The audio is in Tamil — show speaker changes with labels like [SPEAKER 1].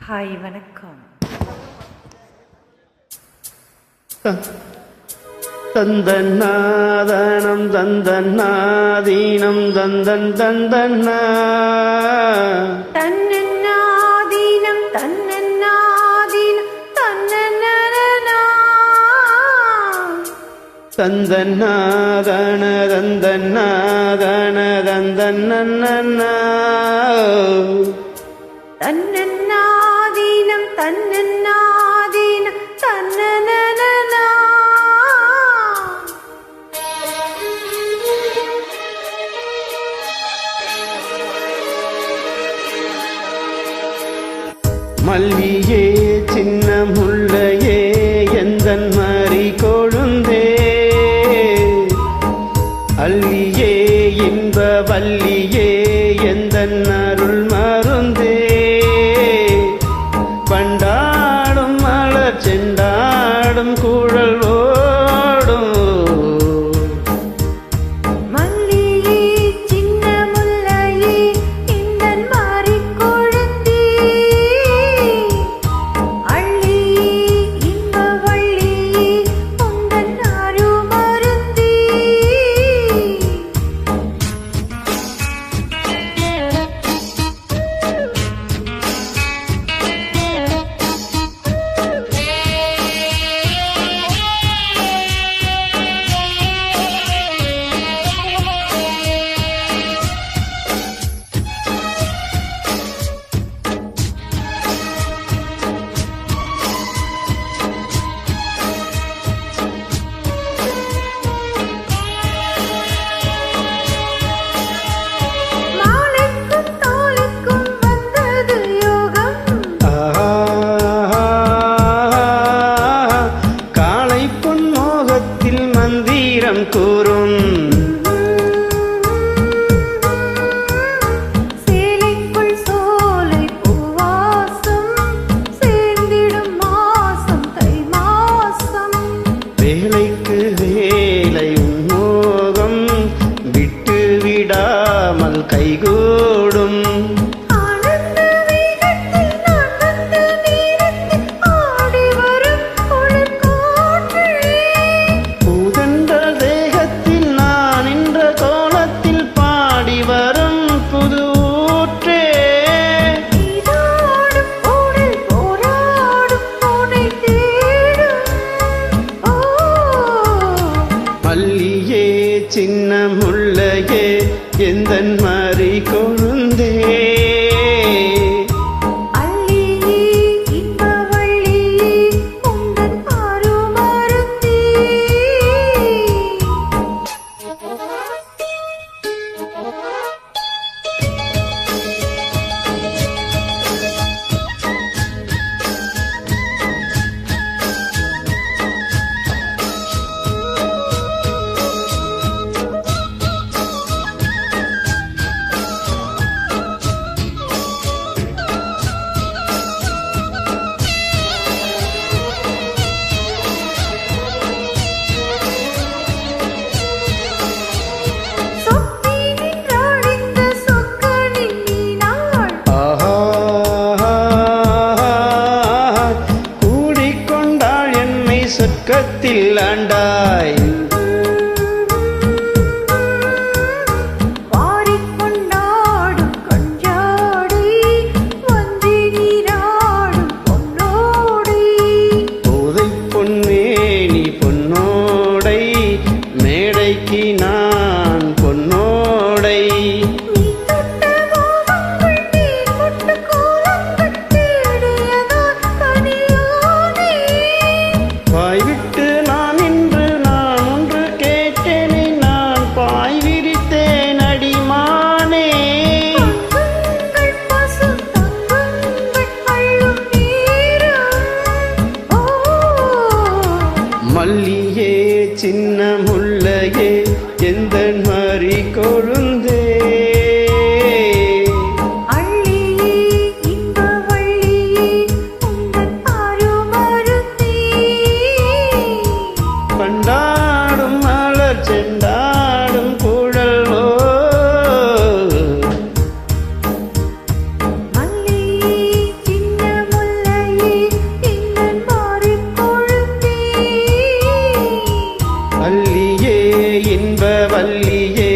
[SPEAKER 1] ஹாய் வணக்கம்.
[SPEAKER 2] தந்தன்னாதனம் தந்தன்னாதீனம் தந்தன் தந்தன்னா
[SPEAKER 1] தன்னன்னாதீனம் தன்னன்னாதீனம் தன்னன்னா
[SPEAKER 2] தந்தன்னாதன தந்தன்னாதன தந்தன்னா
[SPEAKER 1] தன்னன்னாதீனம் தன்னன்னாதீனம் தன்னன்னா
[SPEAKER 2] மல்லியே சின்ன முல்லையே எந்தன் மாறி கொழுந்தே அள்ளியே இன்ப வல்லியே எந்தன் அருள் மருந்தே பண்டாடும் மலர் செண்டாடும் குழல் ஓடும் கூறும்
[SPEAKER 1] சேலைக்குள் சோலை பூவாசம் சேர்ந்திடும் மாசம் தை மாசம்
[SPEAKER 2] வேலைக்கு வேலை உன்மோகம் விட்டு விடாமல் கைகூடும் மல்லியே சின்ன முல்லையே எந்தன் மாறி கொழுந்தே சொர்க்கத்தில் ஆண்டாய்
[SPEAKER 1] வாரிக்கொண்டாடும் கொஞ்சாடை வந்தி நீராடும் பொன்னோடை
[SPEAKER 2] போதை பொன்மேனி பொன்னோடை மேடைக்கு நான் பொன்னோடை வாய்விட்டு நான் வள்ளியே